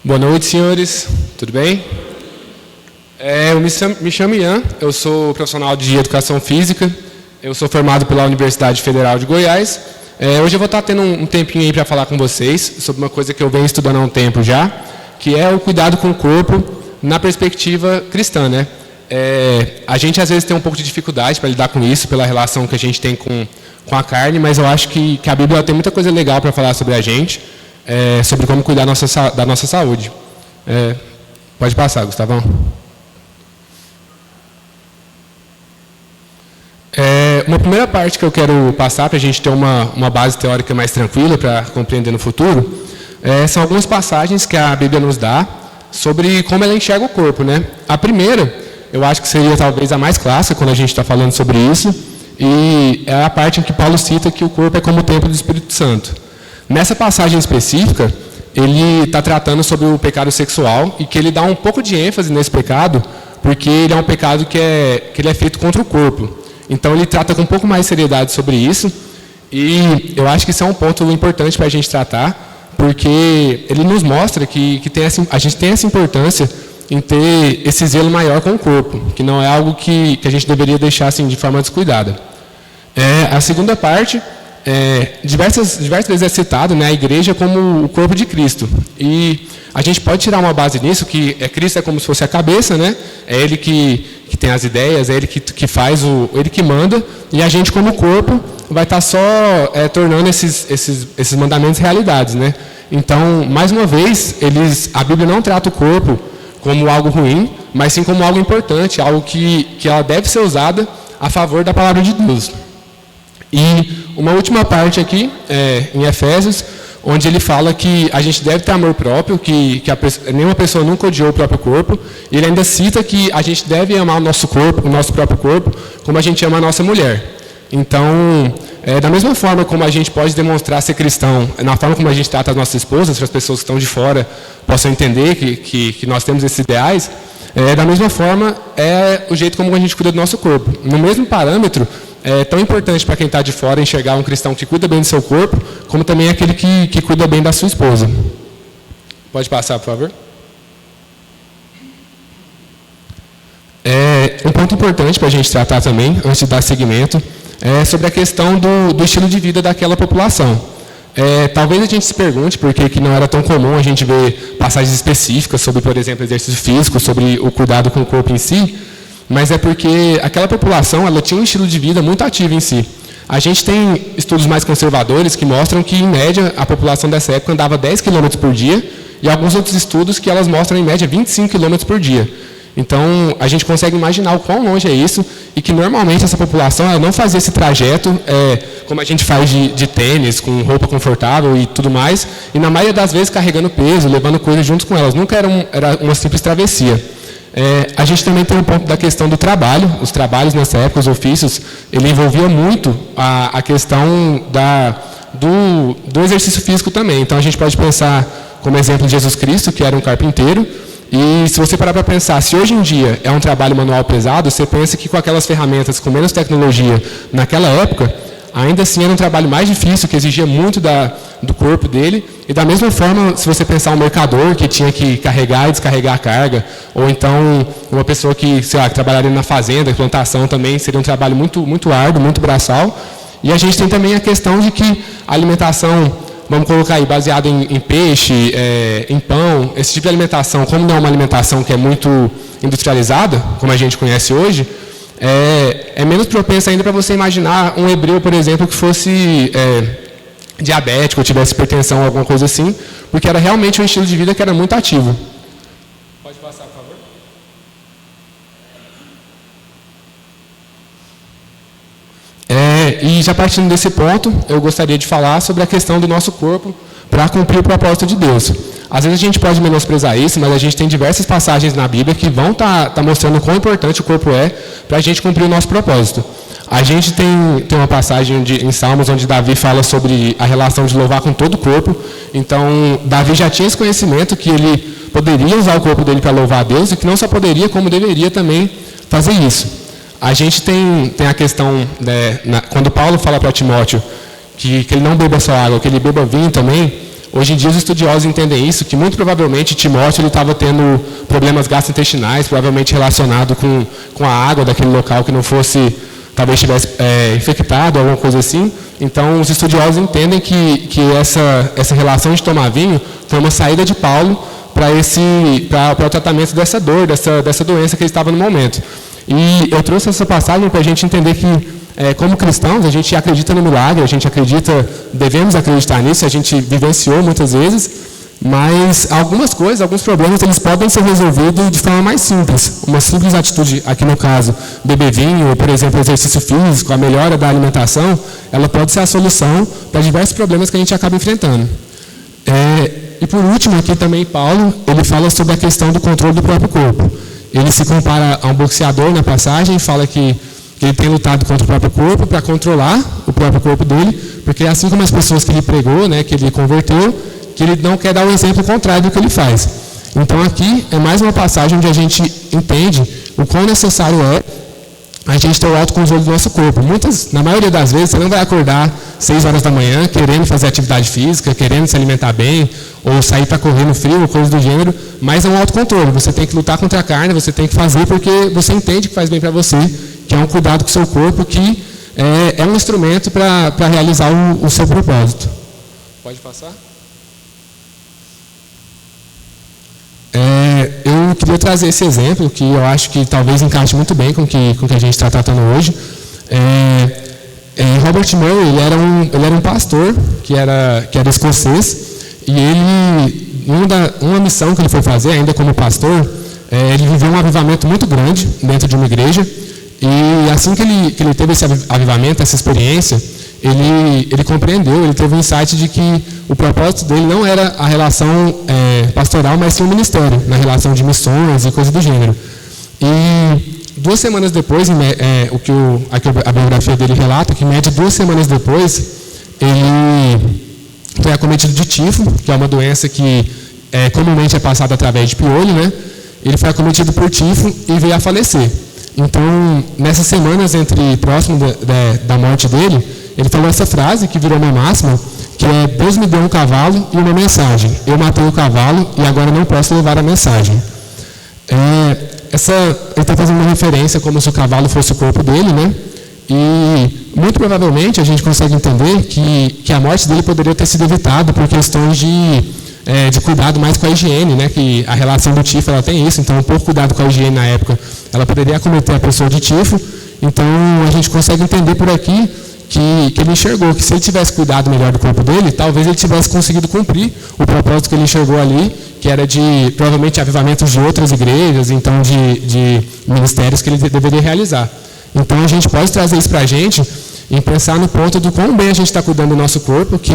Boa noite, senhores. Tudo bem? Eu me chamo Ian, eu sou profissional de Educação Física, eu sou formado pela Universidade Federal de Goiás. Hoje eu vou estar tendo um tempinho aí para falar com vocês sobre uma coisa que eu venho estudando há um tempo já, que é o cuidado com o corpo na perspectiva cristã, né? A gente às vezes tem um pouco de dificuldade para lidar com isso, pela relação que a gente tem com a carne, mas eu acho que a Bíblia tem muita coisa legal para falar sobre a gente, sobre como cuidar da nossa saúde. Pode passar, Gustavão. Uma primeira parte que eu quero passar para a gente ter uma base teórica mais tranquila para compreender no futuro, são algumas passagens que a Bíblia nos dá sobre como ela enxerga o corpo, né? A primeira, eu acho que seria talvez a mais clássica quando a gente está falando sobre isso, e é a parte em que Paulo cita que o corpo é como o templo do Espírito Santo. Nessa passagem específica, ele está tratando sobre o pecado sexual e que ele dá um pouco de ênfase nesse pecado, porque ele é um pecado que ele é feito contra o corpo. Então ele trata com um pouco mais de seriedade sobre isso, e eu acho que isso é um ponto importante para a gente tratar, porque ele nos mostra que a gente tem essa importância em ter esse zelo maior com o corpo, que não é algo que a gente deveria deixar assim, de forma descuidada. A segunda parte, diversas vezes é citado, né, a igreja como o corpo de Cristo, e a gente pode tirar uma base nisso, que Cristo é como se fosse a cabeça, né? É Ele que tem as ideias, é Ele que faz, Ele que manda, e a gente como corpo vai estar só tornando esses mandamentos realidades, né? Então, mais uma vez, a Bíblia não trata o corpo como algo ruim, mas sim como algo importante, algo que ela deve ser usada a favor da palavra de Deus. E uma última parte aqui, em Efésios, onde ele fala que a gente deve ter amor próprio, que nenhuma pessoa nunca odiou o próprio corpo, e ele ainda cita que a gente deve amar o nosso próprio corpo, como a gente ama a nossa mulher. Então, da mesma forma como a gente pode demonstrar ser cristão, na forma como a gente trata as nossas esposas, para as pessoas que estão de fora possam entender que nós temos esses ideais, da mesma forma é o jeito como a gente cuida do nosso corpo. No mesmo parâmetro, é tão importante para quem está de fora enxergar um cristão que cuida bem do seu corpo, como também aquele que cuida bem da sua esposa. Pode passar, por favor. Um ponto importante para a gente tratar também, antes de dar seguimento, é sobre a questão do estilo de vida daquela população. Talvez a gente se pergunte por que não era tão comum a gente ver passagens específicas sobre, por exemplo, exercício físico, sobre o cuidado com o corpo em si, mas é porque aquela população ela tinha um estilo de vida muito ativo em si. A gente tem estudos mais conservadores que mostram que, em média, a população dessa época andava 10 km por dia, e alguns outros estudos que elas mostram, em média, 25 km por dia. Então, a gente consegue imaginar o quão longe é isso, e que, normalmente, essa população ela não fazia esse trajeto como a gente faz de tênis, com roupa confortável e tudo mais, e, na maioria das vezes, carregando peso, levando coisas junto com elas. Nunca era uma simples travessia. A gente também tem um ponto da questão do trabalho. Os trabalhos nessa época, os ofícios, ele envolvia muito a questão do exercício físico também. Então a gente pode pensar como exemplo de Jesus Cristo, que era um carpinteiro, e se você parar para pensar, se hoje em dia é um trabalho manual pesado, você pensa que com aquelas ferramentas com menos tecnologia naquela época, ainda assim era um trabalho mais difícil, que exigia muito do corpo dele. E da mesma forma, se você pensar um mercador que tinha que carregar e descarregar a carga, ou então uma pessoa que, sei lá, que trabalharia na fazenda, plantação também, seria um trabalho muito, muito árduo, muito braçal. E a gente tem também a questão de que a alimentação, vamos colocar aí, baseada em peixe, em pão, esse tipo de alimentação, como não é uma alimentação que é muito industrializada, como a gente conhece hoje, é menos propensa ainda para você imaginar um hebreu, por exemplo, que fosse diabético, ou tivesse hipertensão, alguma coisa assim, porque era realmente um estilo de vida que era muito ativo. Pode passar, por favor. E já partindo desse ponto, eu gostaria de falar sobre a questão do nosso corpo para cumprir o propósito de Deus. Às vezes a gente pode menosprezar isso, mas a gente tem diversas passagens na Bíblia que vão tá mostrando quão importante o corpo é para a gente cumprir o nosso propósito. A gente tem uma passagem em Salmos onde Davi fala sobre a relação de louvar com todo o corpo. Então, Davi já tinha esse conhecimento que ele poderia usar o corpo dele para louvar a Deus, e que não só poderia, como deveria também fazer isso. A gente tem a questão, quando Paulo fala para Timóteo que ele não beba só água, que ele beba vinho também, hoje em dia os estudiosos entendem isso, que muito provavelmente Timóteo estava tendo problemas gastrointestinais, provavelmente relacionado com a água daquele local que não fosse, talvez estivesse infectado, alguma coisa assim. Então, os estudiosos entendem que essa relação de tomar vinho foi uma saída de Paulo para o tratamento dessa dor, dessa doença que ele estava no momento. E eu trouxe essa passagem para a gente entender que, como cristãos, a gente acredita no milagre, a gente devemos acreditar nisso, a gente vivenciou muitas vezes, mas algumas coisas, alguns problemas, eles podem ser resolvidos de forma mais simples. Uma simples atitude, aqui no caso, beber vinho, ou, por exemplo, exercício físico, a melhora da alimentação, ela pode ser a solução para diversos problemas que a gente acaba enfrentando. E por último, aqui também Paulo, ele fala sobre a questão do controle do próprio corpo. Ele se compara a um boxeador na passagem, fala que ele tem lutado contra o próprio corpo para controlar o próprio corpo dele, porque assim como as pessoas que ele pregou, né, que ele converteu, que ele não quer dar o exemplo contrário do que ele faz. Então aqui é mais uma passagem onde a gente entende o quão necessário é a gente ter o autocontrole do nosso corpo. Na maioria das vezes, você não vai acordar 6 horas da manhã querendo fazer atividade física, querendo se alimentar bem, ou sair para correr no frio, ou coisa do gênero, mas é um autocontrole. Você tem que lutar contra a carne, você tem que fazer porque você entende que faz bem para você, que é um cuidado com o seu corpo, que é um instrumento para realizar o seu propósito. Pode passar? Eu queria trazer esse exemplo, que eu acho que talvez encaixe muito bem com o que a gente está tratando hoje. Robert Murray, ele era um pastor que era escocês, e ele, uma missão que ele foi fazer, ainda como pastor, ele viveu um avivamento muito grande dentro de uma igreja, e assim que ele teve esse avivamento, essa experiência, ele compreendeu, ele teve o insight de que o propósito dele não era a relação pastoral, mas sim o ministério, na relação de missões e coisas do gênero. E 2 semanas depois, a biografia dele relata que, em média, 2 semanas depois, ele foi acometido de tifo, que é uma doença que comumente é passada através de piolho, né? Ele foi acometido por tifo e veio a falecer. Então, nessas semanas próximo da morte dele, ele falou essa frase que virou uma máxima, que é: Deus me deu um cavalo e uma mensagem. Eu matei o cavalo e agora não posso levar a mensagem. Ele está fazendo uma referência como se o cavalo fosse o corpo dele, né? E muito provavelmente a gente consegue entender que a morte dele poderia ter sido evitada por questões de cuidado mais com a higiene, né? Que a relação do tifo, ela tem isso, então por cuidado com a higiene na época, ela poderia acometer a pessoa de tifo. Então a gente consegue entender por aqui que ele enxergou que se ele tivesse cuidado melhor do corpo dele, talvez ele tivesse conseguido cumprir o propósito que ele enxergou ali, que era de, provavelmente, avivamentos de outras igrejas, então de ministérios que ele deveria realizar. Então a gente pode trazer isso para a gente e pensar no ponto do quão bem a gente está cuidando do nosso corpo, que,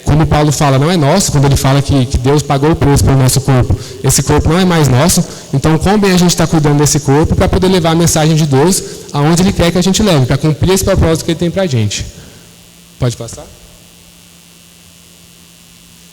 como Paulo fala, não é nosso, quando ele fala que Deus pagou o preço pelo nosso corpo. Esse corpo não é mais nosso, então quão bem a gente está cuidando desse corpo para poder levar a mensagem de Deus aonde Ele quer que a gente leve, para cumprir esse propósito que Ele tem para a gente. Pode passar?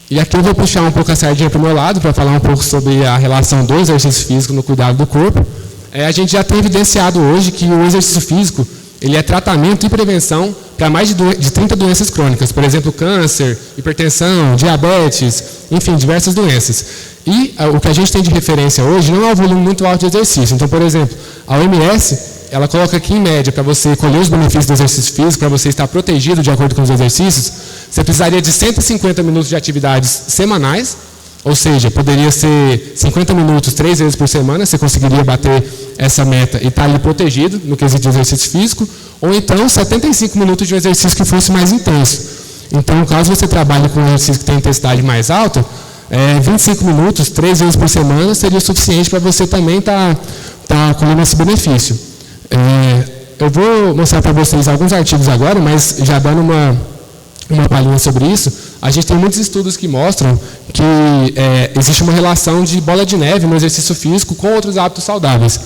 E aqui eu vou puxar um pouco a sardinha para o meu lado, para falar um pouco sobre a relação do exercício físico no cuidado do corpo. A gente já tem evidenciado hoje que o exercício físico, ele é tratamento e prevenção para mais de 30 doenças crônicas, por exemplo, câncer, hipertensão, diabetes, enfim, diversas doenças. E o que a gente tem de referência hoje não é um volume muito alto de exercício. Então, por exemplo, a OMS, ela coloca aqui em média, para você colher os benefícios do exercício físico, para você estar protegido de acordo com os exercícios, você precisaria de 150 minutos de atividades semanais, ou seja, poderia ser 50 minutos 3 vezes por semana, você conseguiria bater essa meta e estar ali protegido no quesito de exercício físico, ou então 75 minutos de um exercício que fosse mais intenso. Então, caso você trabalhe com um exercício que tem intensidade mais alta, 25 minutos, 3 vezes por semana, seria o suficiente para você também estar colhendo esse benefício. Eu vou mostrar para vocês alguns artigos agora, mas já dando uma palhinha sobre isso, a gente tem muitos estudos que mostram que existe uma relação de bola de neve no exercício físico com outros hábitos saudáveis.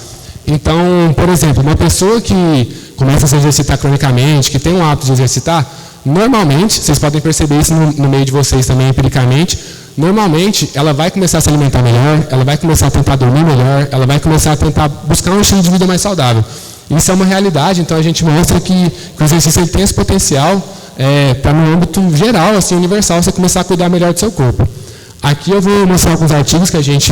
Então, por exemplo, uma pessoa que começa a se exercitar cronicamente, que tem um hábito de exercitar, normalmente, vocês podem perceber isso no meio de vocês também empiricamente, normalmente ela vai começar a se alimentar melhor, ela vai começar a tentar dormir melhor, ela vai começar a tentar buscar um estilo de vida mais saudável. Isso é uma realidade, então a gente mostra que o exercício ele tem esse potencial para no âmbito geral, assim, universal, você começar a cuidar melhor do seu corpo. Aqui eu vou mostrar alguns artigos que a gente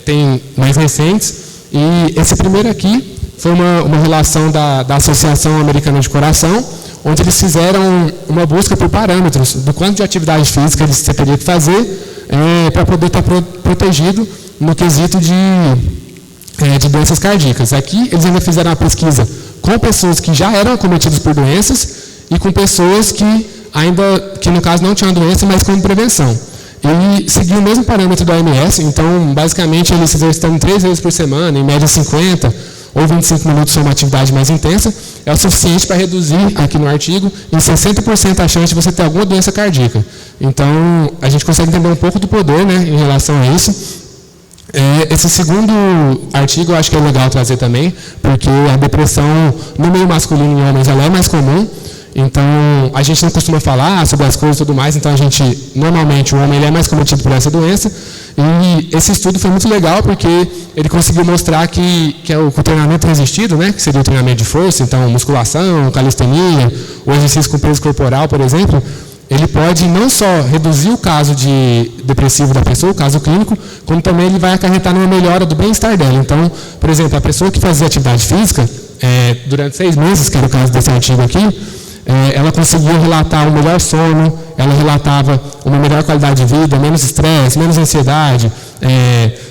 tem mais recentes, e esse primeiro aqui foi uma relação da Associação Americana de Coração, onde eles fizeram uma busca por parâmetros do quanto de atividade física você teria que fazer para poder estar protegido no quesito de doenças cardíacas. Aqui eles ainda fizeram uma pesquisa com pessoas que já eram acometidas por doenças e com pessoas que no caso não tinham doença, mas como prevenção. E seguiu o mesmo parâmetro da OMS, então basicamente eles se exercitando 3 vezes por semana, em média 50 ou 25 minutos foi uma atividade mais intensa, é o suficiente para reduzir, aqui no artigo, em 60% a chance de você ter alguma doença cardíaca. Então, a gente consegue entender um pouco do poder, né, em relação a isso. Esse segundo artigo eu acho que é legal trazer também, porque a depressão no meio masculino em homens ela é mais comum. Então, a gente não costuma falar sobre as coisas e tudo mais, então normalmente, o homem ele é mais cometido por essa doença. E esse estudo foi muito legal porque ele conseguiu mostrar que o treinamento resistido, né, que seria o treinamento de força, então musculação, calistenia, o exercício com peso corporal, por exemplo, ele pode não só reduzir o caso de depressivo da pessoa, o caso clínico, como também ele vai acarretar numa melhora do bem-estar dela. Então, por exemplo, a pessoa que fazia atividade física, durante 6 meses, que era o caso desse artigo aqui, ela conseguia relatar um melhor sono, ela relatava uma melhor qualidade de vida, menos estresse, menos ansiedade,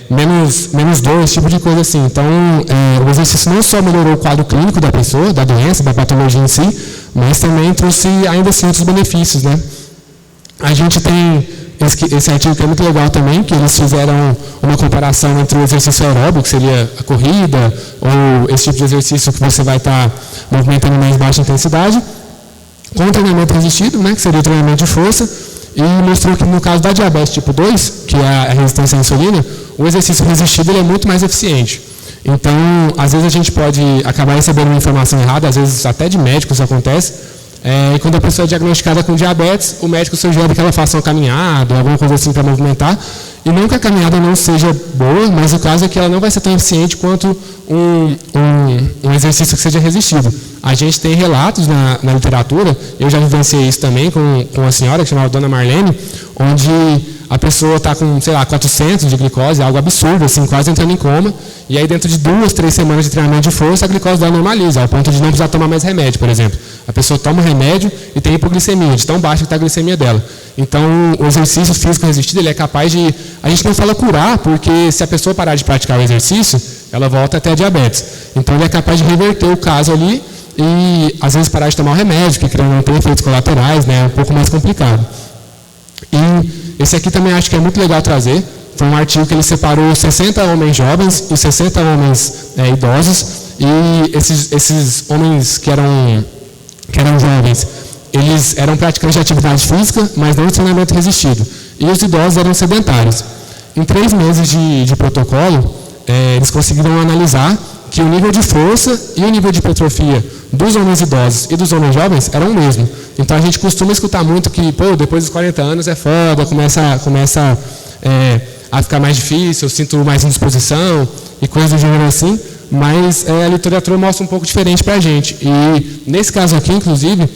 menos dor, esse tipo de coisa assim. Então, o exercício não só melhorou o quadro clínico da pessoa, da doença, da patologia em si, mas também trouxe ainda assim outros benefícios, né? A gente tem esse artigo que é muito legal também, que eles fizeram uma comparação entre o exercício aeróbico, que seria a corrida, ou esse tipo de exercício que você vai estar movimentando em mais baixa intensidade, com o treinamento resistido, né, que seria o treinamento de força, e mostrou que no caso da diabetes tipo 2, que é a resistência à insulina, o exercício resistido ele é muito mais eficiente. Então, às vezes a gente pode acabar recebendo uma informação errada, às vezes até de médico isso acontece, e quando a pessoa é diagnosticada com diabetes, o médico sugere que ela faça uma caminhada, alguma coisa assim para movimentar, e não que a caminhada não seja boa, mas o caso é que ela não vai ser tão eficiente quanto um exercício que seja resistido. A gente tem relatos na literatura, eu já vivenciei isso também com uma senhora que chamava Dona Marlene, onde a pessoa está com, 400 de glicose, algo absurdo, assim, quase entrando em coma, e aí dentro de 2, 3 semanas de treinamento de força, a glicose dela normaliza, ao ponto de não precisar tomar mais remédio, por exemplo. A pessoa toma remédio e tem hipoglicemia, de tão baixa que está a glicemia dela. Então, o exercício físico resistido, ele é capaz de... A gente não fala curar, porque se a pessoa parar de praticar o exercício, ela volta até a diabetes. Então, ele é capaz de reverter o caso ali e, às vezes, parar de tomar o remédio, que não tem efeitos colaterais, né? É um pouco mais complicado. E esse aqui também acho que é muito legal trazer. Foi um artigo que ele separou 60 homens jovens e 60 homens idosos. E esses homens que eram jovens, eles eram praticantes de atividade física, mas não de treinamento resistido. E os idosos eram sedentários. Em 3 meses de protocolo, eles conseguiram analisar que o nível de força e o nível de hipertrofia dos homens idosos e dos homens jovens eram o mesmo. Então a gente costuma escutar muito que, depois dos 40 anos é foda, começa a ficar mais difícil, eu sinto mais indisposição e coisas do gênero assim, mas a literatura mostra um pouco diferente para a gente. E nesse caso aqui, inclusive,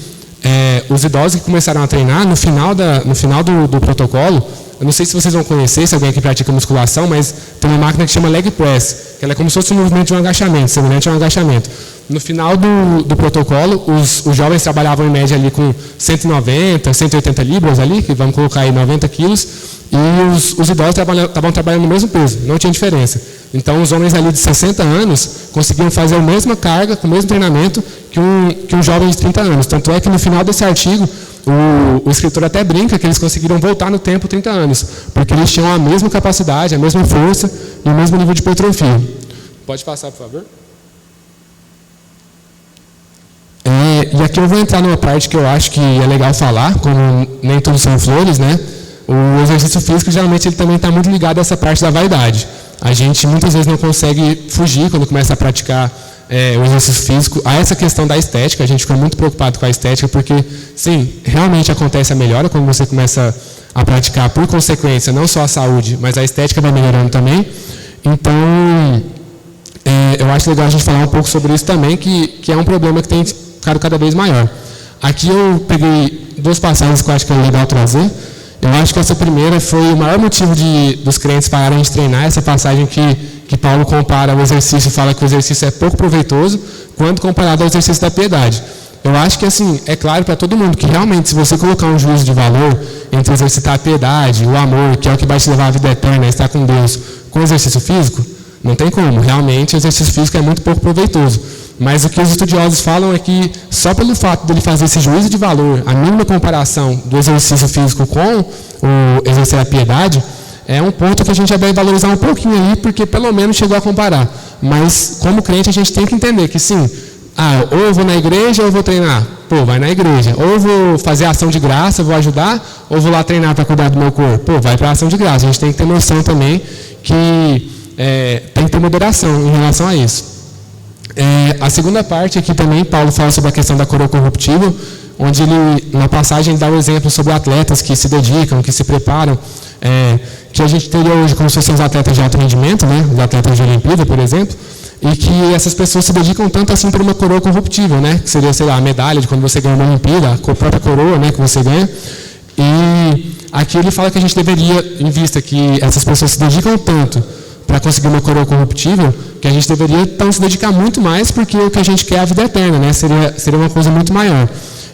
os idosos que começaram a treinar, no final do protocolo, eu não sei se vocês vão conhecer, se alguém aqui pratica musculação, mas tem uma máquina que chama leg press, que ela é como se fosse um movimento de um agachamento, semelhante a um agachamento. No final do protocolo, os jovens trabalhavam em média ali com 190, 180 libras ali, que vamos colocar aí 90 quilos, e os idosos estavam trabalhando no mesmo peso, não tinha diferença. Então, os homens ali de 60 anos conseguiam fazer a mesma carga, com o mesmo treinamento que um jovem de 30 anos. Tanto é que no final desse artigo, o escritor até brinca que eles conseguiram voltar no tempo 30 anos, porque eles tinham a mesma capacidade, a mesma força e o mesmo nível de hipertrofia. Pode passar, por favor. E aqui eu vou entrar numa parte que eu acho que é legal falar, como nem tudo são flores, né? O exercício físico, geralmente, ele também está muito ligado a essa parte da vaidade. A gente, muitas vezes, não consegue fugir, quando começa a praticar o exercício físico, a essa questão da estética. A gente fica muito preocupado com a estética, porque, sim, realmente acontece a melhora quando você começa a praticar, por consequência, não só a saúde, mas a estética vai melhorando também. Então, eu acho legal a gente falar um pouco sobre isso também, que é um problema que tem ficado cada vez maior. Aqui eu peguei 2 passagens que eu acho que é legal trazer. Eu acho que essa primeira foi o maior motivo dos crentes pararem de treinar, essa passagem que Paulo compara o exercício, fala que o exercício é pouco proveitoso, quando comparado ao exercício da piedade. Eu acho que, assim, é claro para todo mundo que realmente, se você colocar um juízo de valor entre exercitar a piedade, o amor, que é o que vai te levar à vida eterna, estar com Deus, com o exercício físico, não tem como. Realmente, o exercício físico é muito pouco proveitoso. Mas o que os estudiosos falam é que, só pelo fato dele fazer esse juízo de valor, a mínima comparação do exercício físico com o exercer a piedade, é um ponto que a gente já deve valorizar um pouquinho ali, porque pelo menos chegou a comparar. Mas, como crente, a gente tem que entender que, sim, ou eu vou na igreja ou eu vou treinar. Pô, vai na igreja. Ou eu vou fazer ação de graça, vou ajudar, ou vou lá treinar para cuidar do meu corpo. Pô, vai para a ação de graça. A gente tem que ter noção também que tem que ter moderação em relação a isso. A segunda parte aqui também, Paulo fala sobre a questão da coroa corruptível, onde ele, na passagem, dá o exemplo sobre atletas que se dedicam, que se preparam, que a gente teria hoje como se fossem os atletas de alto rendimento, né, os atletas de Olimpíada, por exemplo, e que essas pessoas se dedicam tanto assim por uma coroa corruptível, né, que seria, sei lá, a medalha de quando você ganha uma Olimpíada, a própria coroa, né, que você ganha. E aqui ele fala que a gente deveria, em vista que essas pessoas se dedicam tanto para conseguir uma coroa corruptível, que a gente deveria então se dedicar muito mais, porque o que a gente quer é a vida eterna, né, seria uma coisa muito maior.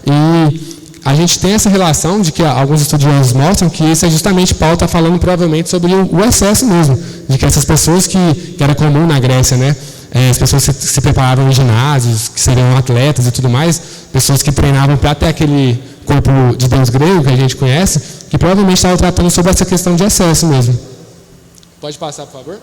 E a gente tem essa relação de que alguns estudiosos mostram que isso é justamente, Paulo está falando provavelmente sobre o excesso mesmo, de que essas pessoas que era comum na Grécia, né, as pessoas que se preparavam em ginásios, que seriam atletas e tudo mais, pessoas que treinavam para ter aquele corpo de Deus grego que a gente conhece, que provavelmente estavam tratando sobre essa questão de excesso mesmo. Pode passar, por favor?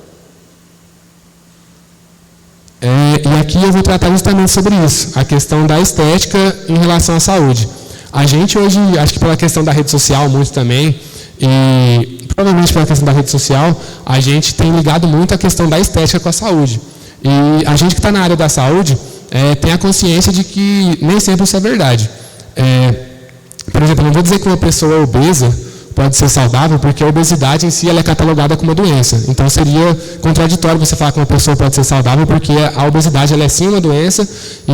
E aqui eu vou tratar justamente sobre isso, a questão da estética em relação à saúde. A gente hoje, acho que pela questão da rede social muito também, e provavelmente pela questão da rede social, a gente tem ligado muito a questão da estética com a saúde. E a gente que está na área da saúde tem a consciência de que nem sempre isso é verdade. Por exemplo, eu não vou dizer que uma pessoa obesa pode ser saudável, porque a obesidade em si ela é catalogada como uma doença. Então seria contraditório você falar que uma pessoa pode ser saudável, porque a obesidade ela é sim uma doença e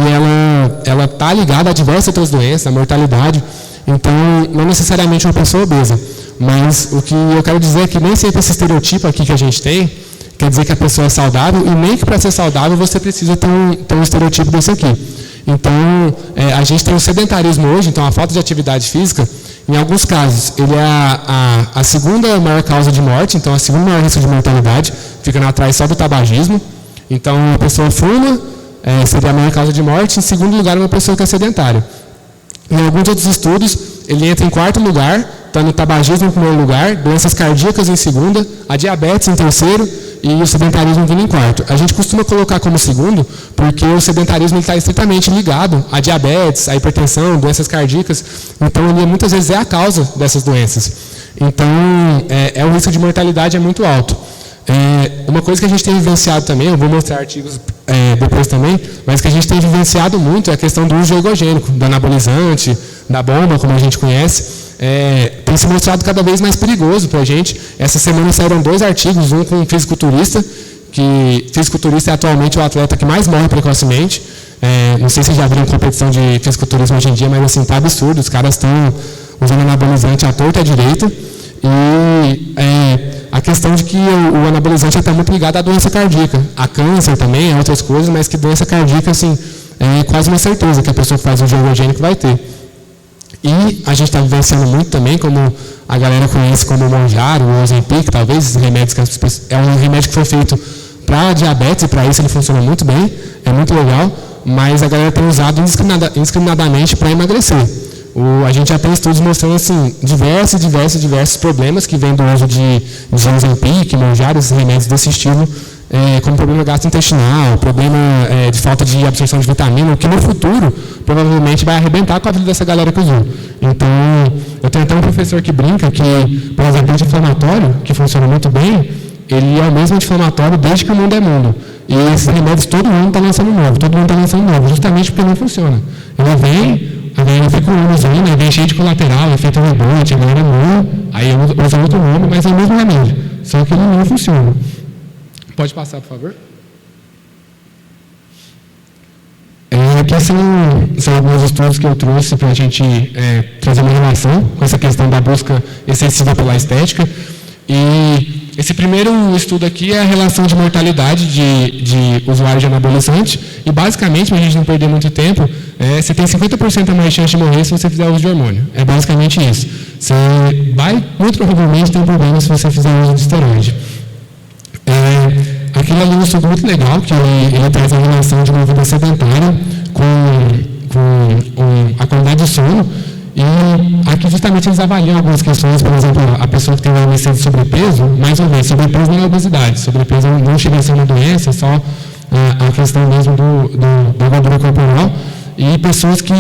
ela está ligada a diversas outras doenças, a mortalidade. Então não necessariamente uma pessoa obesa. Mas o que eu quero dizer é que nem sempre esse estereotipo aqui que a gente tem quer dizer que a pessoa é saudável, e nem que para ser saudável você precisa ter um estereotipo desse aqui. Então, a gente tem o sedentarismo hoje, então a falta de atividade física, em alguns casos, ele é a segunda maior causa de morte, então a segunda maior risco de mortalidade, fica atrás só do tabagismo. Então, uma pessoa fuma, seria a maior causa de morte, em segundo lugar, uma pessoa que é sedentária. Em alguns outros estudos, ele entra em quarto lugar, está no tabagismo em primeiro lugar, doenças cardíacas em segunda, a diabetes em terceiro, e o sedentarismo vindo em quarto. A gente costuma colocar como segundo, porque o sedentarismo está estritamente ligado à diabetes, à hipertensão, doenças cardíacas. Então, ele muitas vezes é a causa dessas doenças. Então, o risco de mortalidade é muito alto. Uma coisa que a gente tem vivenciado também, eu vou mostrar artigos depois também, mas que a gente tem vivenciado muito é a questão do uso ergogênico, do anabolizante, da bomba, como a gente conhece. Tem se mostrado cada vez mais perigoso para a gente. Essa semana saíram 2 artigos, um com um fisiculturista, que fisiculturista é atualmente o atleta que mais morre precocemente. Não sei se já viram competição de fisiculturismo hoje em dia, mas assim, tá absurdo, os caras estão usando anabolizante à torta e à direita. E a questão de que o anabolizante está muito ligado à doença cardíaca, a câncer também, a outras coisas, mas que doença cardíaca, assim, é quase uma certeza que a pessoa que faz o uso ergogênico vai ter. E a gente está vivenciando muito também, como a galera conhece como o Mounjaro, o Ozempic, talvez, esses remédios que é um remédio que foi feito para diabetes, e para isso ele funciona muito bem, é muito legal, mas a galera tem usado indiscriminadamente para emagrecer. A gente já tem estudos mostrando assim, diversos problemas que vêm do uso de Ozempic, Mounjaro, esses remédios desse estilo, como problema gastrointestinal, problema de falta de absorção de vitamina, que no futuro provavelmente vai arrebentar com a vida dessa galera que usou. Então, eu tenho até um professor que brinca que, por exemplo, o anti-inflamatório, que funciona muito bem, ele é o mesmo anti-inflamatório desde que o mundo é mundo. E esses remédios todo mundo está lançando novo, justamente porque não funciona. Ele vem, a galera fica um ano usando, aí vem cheio de colateral, efeito rebote, a galera não, aí usa outro nome, mas é o mesmo remédio, só que ele não funciona. Pode passar, por favor? Aqui esses são alguns estudos que eu trouxe para a gente trazer uma relação com essa questão da busca excessiva pela estética. E esse primeiro estudo aqui é a relação de mortalidade de usuários de anabolizante. E, basicamente, para a gente não perder muito tempo, você tem 50% a mais chance de morrer se você fizer uso de hormônio. É basicamente isso. Você vai, muito provavelmente, ter um problema se você fizer uso de esteroide. Aquilo ali é um estudo muito legal, que ele traz a relação de uma vida sedentária com a qualidade de sono. E aqui, justamente, eles avaliam algumas questões, por exemplo, a pessoa que tem uma AMC de sobrepeso, mais uma vez, sobrepeso não é obesidade, sobrepeso não chega a ser uma doença, é só a questão mesmo da gordura corporal, e pessoas que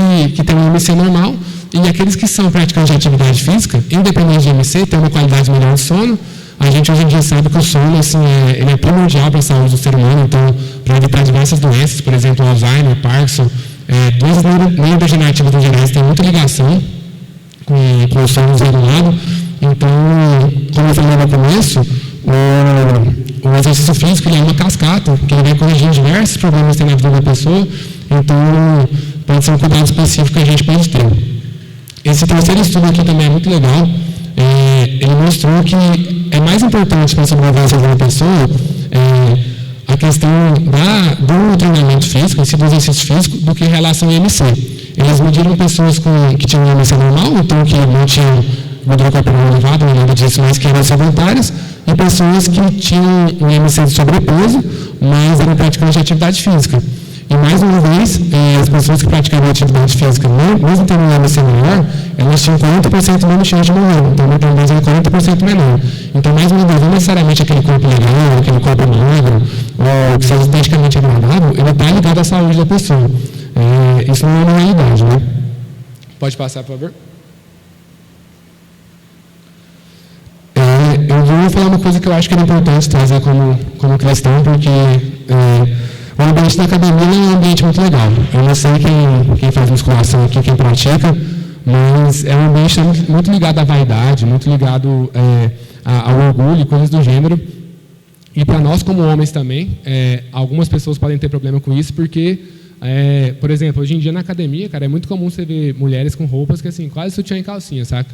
têm uma AMC normal, e aqueles que são praticantes de atividade física, independente de AMC, têm uma qualidade melhor de sono. A gente hoje em dia sabe que o sono assim, ele é primordial para a saúde do ser humano, então, para evitar diversas doenças, por exemplo, Alzheimer, Parkinson, doenças neurodegenerativas em geral têm muita ligação com o sono desregulado. Então, como eu falei no começo, o exercício físico ele é uma cascata, que ele vai corrigir diversos problemas que tem na vida da pessoa, então pode ser um cuidado específico que a gente pode ter. Esse terceiro estudo aqui também é muito legal. Ele mostrou que é mais importante para a sobrevivência de uma pessoa a questão do treinamento físico, do exercício físico, do que em relação ao IMC. Eles mediram pessoas que tinham um IMC normal, então que não tinham gordura corporal elevada, nada disso, mas que eram sedentárias, e pessoas que tinham um IMC de sobrepeso, mas eram praticantes de atividade física. E, mais uma vez, as pessoas que praticavam atividade física, mesmo tendo um IMC menor, elas tinham 40% menos chance de morrer. Então, a mortalidade é 40% menor. Então, mais uma vez, não necessariamente aquele corpo legal, aquele corpo magro, ou que seja esteticamente agradável, ele está ligado à saúde da pessoa. Isso não é uma realidade, né? Pode passar, por favor. Eu vou falar uma coisa que eu acho que é importante trazer como cristão, porque o ambiente da academia não é um ambiente muito legal. Eu não sei quem faz musculação aqui, quem pratica, mas é um ambiente muito ligado à vaidade, muito ligado ao orgulho e coisas do gênero. E para nós, como homens também, algumas pessoas podem ter problema com isso, porque, por exemplo, hoje em dia na academia, cara, é muito comum você ver mulheres com roupas que, assim, quase sutiã e calcinha, saca?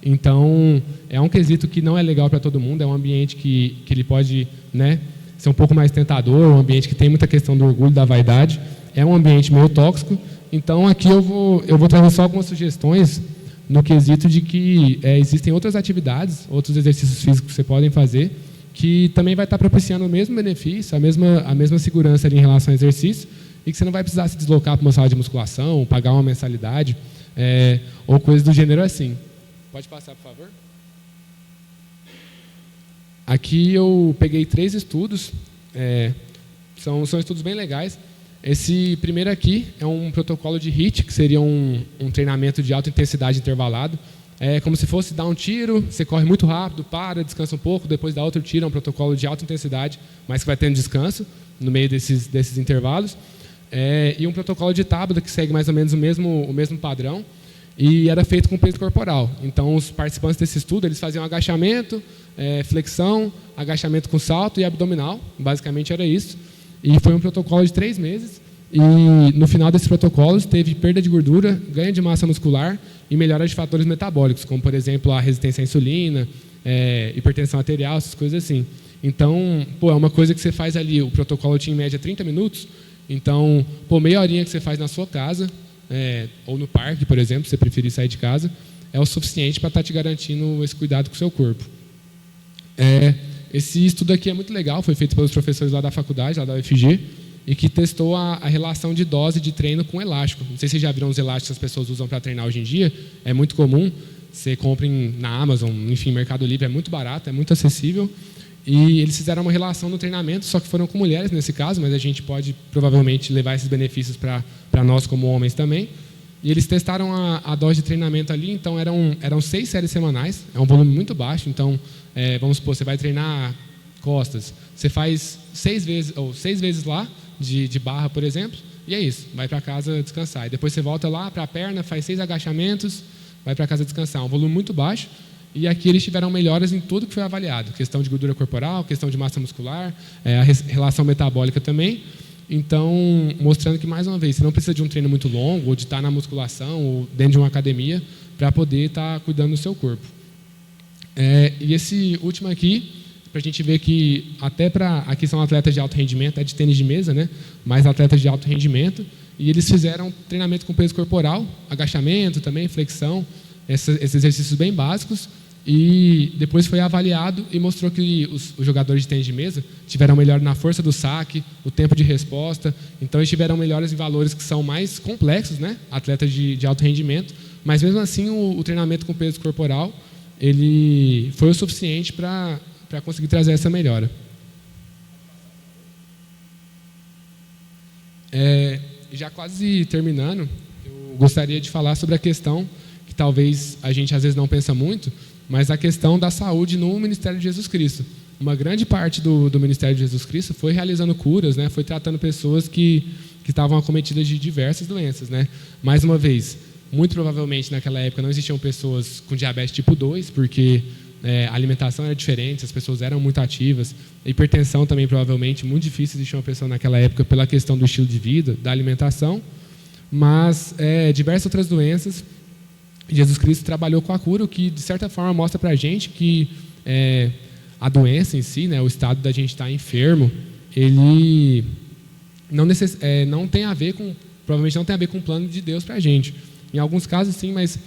Então, é um quesito que não é legal para todo mundo, é um ambiente que ele pode, né, ser um pouco mais tentador, um ambiente que tem muita questão do orgulho, da vaidade, é um ambiente meio tóxico. Então, aqui eu vou trazer só algumas sugestões no quesito de que existem outras atividades, outros exercícios físicos que você podem fazer, que também vai estar propiciando o mesmo benefício, a mesma segurança ali em relação ao exercício, e que você não vai precisar se deslocar para uma sala de musculação, pagar uma mensalidade, ou coisas do gênero assim. Pode passar, por favor? Aqui eu peguei 3 estudos, são estudos bem legais. Esse primeiro aqui é um protocolo de HIIT, que seria um treinamento de alta intensidade intervalado. É como se fosse dar um tiro, você corre muito rápido, para, descansa um pouco, depois dá outro tiro, é um protocolo de alta intensidade, mas que vai tendo descanso no meio desses intervalos. E um protocolo de Tabata, que segue mais ou menos o mesmo padrão, e era feito com peso corporal. Então, os participantes desse estudo, eles faziam agachamento, flexão, agachamento com salto e abdominal, basicamente era isso. E foi um protocolo de 3 meses, e no final desse protocolo teve perda de gordura, ganho de massa muscular e melhora de fatores metabólicos, como, por exemplo, a resistência à insulina, hipertensão arterial, essas coisas assim. Então, é uma coisa que você faz ali, o protocolo tinha em média 30 minutos, então, meia horinha que você faz na sua casa, ou no parque, por exemplo, se você preferir sair de casa, é o suficiente para estar te garantindo esse cuidado com o seu corpo. Esse estudo aqui é muito legal, foi feito pelos professores lá da faculdade, lá da UFG, e que testou a relação de dose de treino com elástico. Não sei se vocês já viram os elásticos que as pessoas usam para treinar hoje em dia, é muito comum, você compra na Amazon, enfim, Mercado Livre, é muito barato, é muito acessível, e eles fizeram uma relação no treinamento, só que foram com mulheres nesse caso, mas a gente pode provavelmente levar esses benefícios para nós como homens também. E eles testaram a dose de treinamento ali, então eram 6 séries semanais, é um volume muito baixo, então vamos supor, você vai treinar costas, você faz 6 vezes lá, de barra, por exemplo, e é isso, vai para casa descansar. E depois você volta lá para a perna, faz 6 agachamentos, vai para casa descansar. Um volume muito baixo, e aqui eles tiveram melhoras em tudo que foi avaliado, questão de gordura corporal, questão de massa muscular, a relação metabólica também. Então, mostrando que, mais uma vez, você não precisa de um treino muito longo, ou de estar na musculação, ou dentro de uma academia, para poder estar cuidando do seu corpo. E esse último aqui, para a gente ver que até aqui são atletas de alto rendimento, é de tênis de mesa, né? Mas atletas de alto rendimento, e eles fizeram treinamento com peso corporal, agachamento também, flexão, esses exercícios bem básicos, e depois foi avaliado e mostrou que os jogadores de tênis de mesa tiveram melhor na força do saque, o tempo de resposta, então eles tiveram melhores em valores que são mais complexos, né? Atletas de alto rendimento, mas mesmo assim o treinamento com peso corporal ele foi o suficiente para conseguir trazer essa melhora. Já quase terminando, eu gostaria de falar sobre a questão que talvez a gente às vezes não pensa muito, mas a questão da saúde no Ministério de Jesus Cristo. Uma grande parte do Ministério de Jesus Cristo foi realizando curas, né? Foi tratando pessoas que estavam acometidas de diversas doenças, né? Mais uma vez, muito provavelmente naquela época não existiam pessoas com diabetes tipo 2, porque a alimentação era diferente, as pessoas eram muito ativas. A hipertensão também, provavelmente, muito difícil existir uma pessoa naquela época pela questão do estilo de vida, da alimentação. Mas diversas outras doenças, Jesus Cristo trabalhou com a cura, o que, de certa forma, mostra para a gente que a doença em si, né, o estado da gente estar enfermo, ele não tem a ver com, provavelmente não tem a ver com o plano de Deus para a gente. Em alguns casos, sim, mas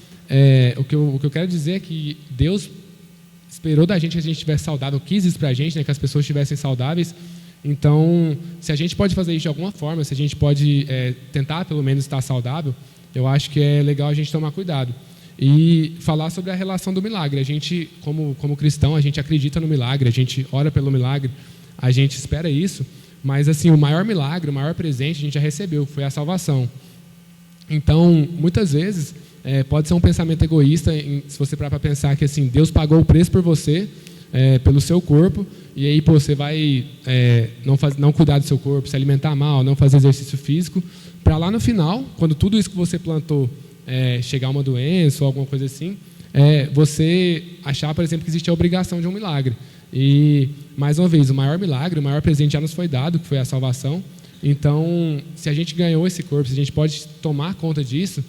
o que eu quero dizer é que Deus esperou da gente que a gente estivesse saudável, quis isso para a gente, né, que as pessoas estivessem saudáveis. Então, se a gente pode fazer isso de alguma forma, se a gente pode tentar, pelo menos, estar saudável, eu acho que é legal a gente tomar cuidado. E falar sobre a relação do milagre. A gente, como cristão, a gente acredita no milagre, a gente ora pelo milagre, a gente espera isso, mas assim, o maior milagre, o maior presente a gente já recebeu, foi a salvação. Então, muitas vezes, pode ser um pensamento egoísta, se você parar para pensar que assim, Deus pagou o preço por você, pelo seu corpo, e aí você vai não cuidar do seu corpo, se alimentar mal, não fazer exercício físico, para lá no final, quando tudo isso que você plantou chegar a uma doença ou alguma coisa assim, você achar, por exemplo, que existe a obrigação de um milagre. E, mais uma vez, o maior milagre, o maior presente já nos foi dado, que foi a salvação. Então, se a gente ganhou esse corpo, se a gente pode tomar conta disso,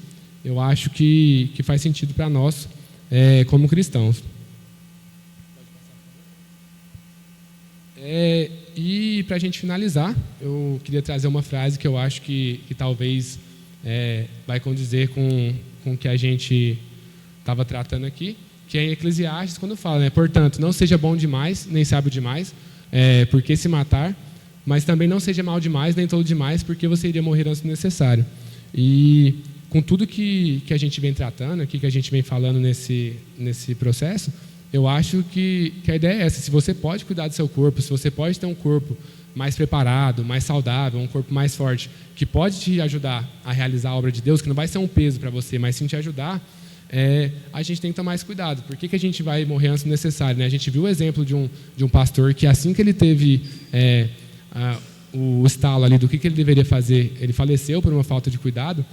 eu acho que faz sentido para nós, como cristãos. E, para a gente finalizar, eu queria trazer uma frase que eu acho que talvez vai condizer com o que a gente estava tratando aqui, que é em Eclesiastes, quando fala, né? Portanto, não seja bom demais, nem sábio demais, porque se matar, mas também não seja mal demais, nem tolo demais, porque você iria morrer antes do necessário. E com tudo que a gente vem tratando aqui, que a gente vem falando nesse processo, eu acho que a ideia é essa. Se você pode cuidar do seu corpo, se você pode ter um corpo mais preparado, mais saudável, um corpo mais forte, que pode te ajudar a realizar a obra de Deus, que não vai ser um peso para você, mas sim te ajudar, a gente tem que tomar esse cuidado. Por que a gente vai morrer antes do necessário, né? A gente viu o exemplo de um pastor que, assim que ele teve o estalo ali do que ele deveria fazer, ele faleceu por uma falta de cuidado.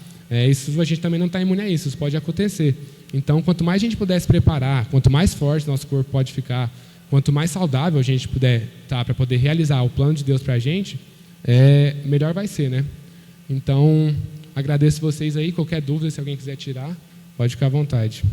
Isso a gente também não está imune a isso pode acontecer. Então, quanto mais a gente puder se preparar, quanto mais forte nosso corpo pode ficar, quanto mais saudável a gente puder estar para poder realizar o plano de Deus para a gente, melhor vai ser, né? Então, agradeço vocês aí. Qualquer dúvida, se alguém quiser tirar, pode ficar à vontade.